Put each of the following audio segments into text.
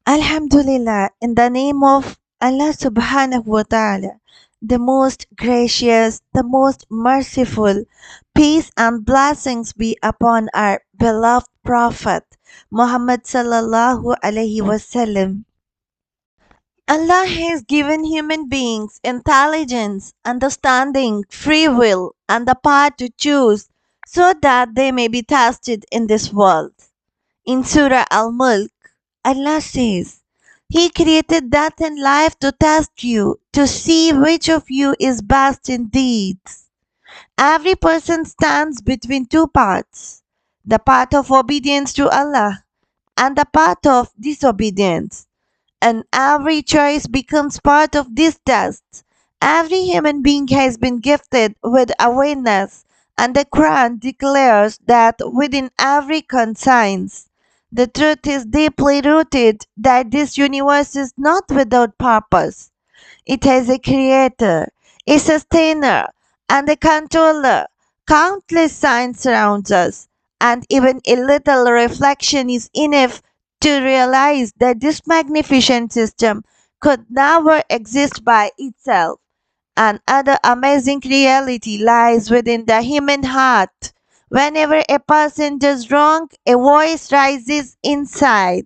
Alhamdulillah, in the name of Allah subhanahu wa ta'ala, the most gracious, the most merciful, peace and blessings be upon our beloved Prophet Muhammad sallallahu alaihi wasallam. Allah has given human beings intelligence, understanding, free will, and the power to choose so that they may be tested in this world. In Surah Al Mulk, Allah says, He created death and life to test you, to see which of you is best in deeds. Every person stands between two paths, the path of obedience to Allah and the path of disobedience. And every choice becomes part of this test. Every human being has been gifted with awareness, and the Quran declares that within every conscience, the truth is deeply rooted that this universe is not without purpose. It has a creator, a sustainer, and a controller. Countless signs surround us, and even a little reflection is enough to realize that this magnificent system could never exist by itself. And other amazing reality lies within the human heart. Whenever a person does wrong, a voice rises inside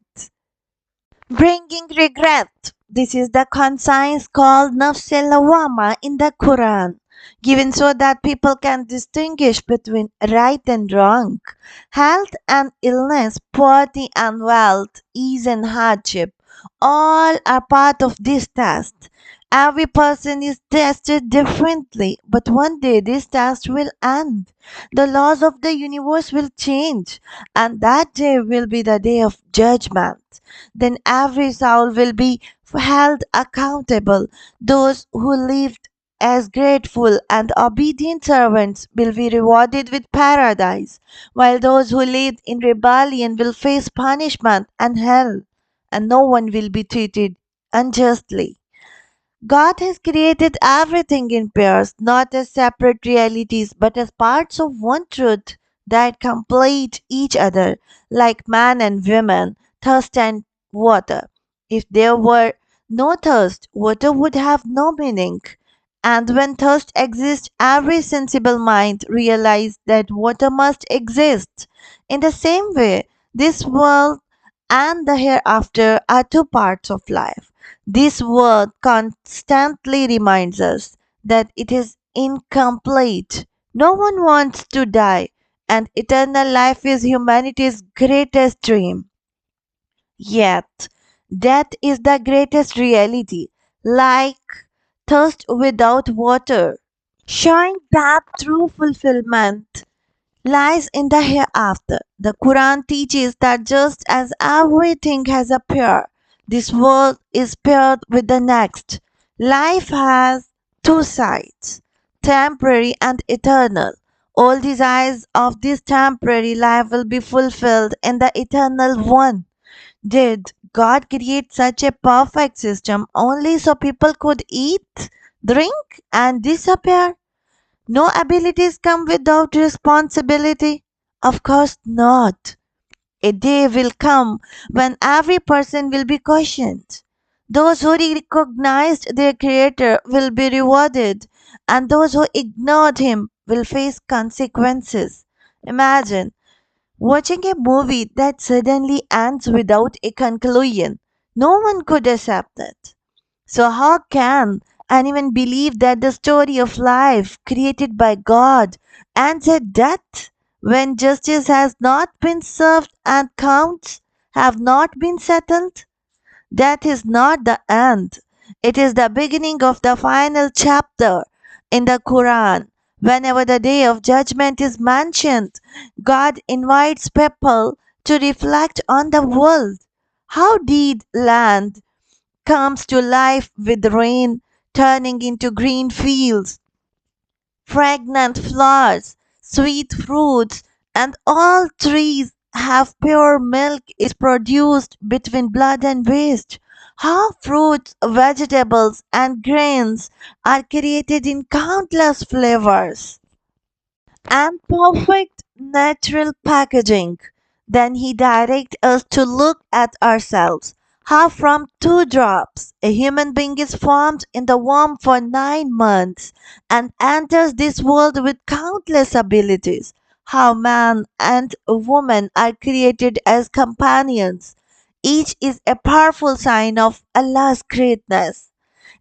bringing regret. This is the conscience called nafs lawama in the Quran, given so that people can distinguish between right and wrong, health and illness, poverty and wealth, ease and hardship. All are part of this test. Every person is tested differently, but one day this test will end. The laws of the universe will change, and that day will be the day of judgment. Then every soul will be held accountable. Those who lived as grateful and obedient servants will be rewarded with paradise, while those who lived in rebellion will face punishment and hell, and no one will be treated unjustly. God has created everything in pairs, not as separate realities, but as parts of one truth that complete each other, like man and woman, thirst and water. If there were no thirst, water would have no meaning. And when thirst exists, every sensible mind realizes that water must exist. In the same way, this world and the hereafter are two parts of life. This word constantly reminds us that it is incomplete. No one wants to die, and eternal life is humanity's greatest dream. Yet, death is the greatest reality, like thirst without water, showing that true fulfillment lies in the hereafter. The Quran teaches that just as everything has a pair, this world is paired with the next. Life has two sides, temporary and eternal. All desires of this temporary life will be fulfilled in the eternal one. Did God create such a perfect system only so people could eat, drink, and disappear? No abilities come without responsibility? Of course not. A day will come when every person will be questioned. Those who recognized their Creator will be rewarded, and those who ignored Him will face consequences. Imagine watching a movie that suddenly ends without a conclusion. No one could accept it. So, how can anyone believe that the story of life created by God ends at death when justice has not been served and counts have not been settled? Death is not the end, it is the beginning of the final chapter in the Quran. Whenever the day of judgment is mentioned, God invites people to reflect on the world. How did land comes to life with rain turning into green fields, fragrant flowers, sweet fruits, and all trees have pure milk is produced between blood and waste. How fruits, vegetables, and grains are created in countless flavors and perfect natural packaging. Then he directs us to look at ourselves. How from two drops a human being is formed in the womb for 9 months and enters this world with countless abilities. How man and woman are created as companions. Each is a powerful sign of Allah's greatness.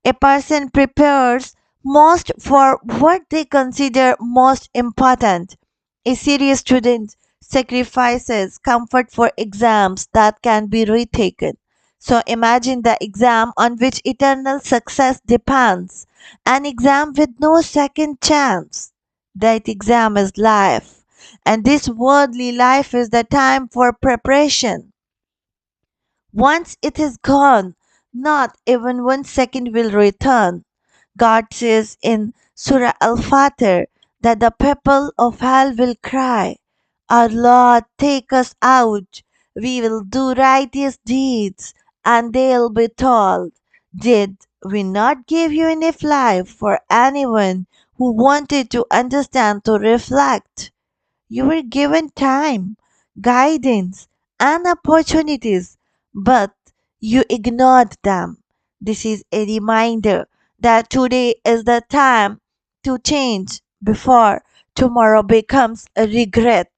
A person prepares most for what they consider most important. A serious student sacrifices comfort for exams that can be retaken. So imagine the exam on which eternal success depends, an exam with no second chance. That exam is life, and this worldly life is the time for preparation. Once it is gone, not even 1 second will return. God says in Surah Al-Fatir that the people of hell will cry, "Our Lord, take us out. We will do righteous deeds." And they'll be told, "Did we not give you enough life for anyone who wanted to understand to reflect? You were given time, guidance, and opportunities, but you ignored them." This is a reminder that today is the time to change before tomorrow becomes a regret.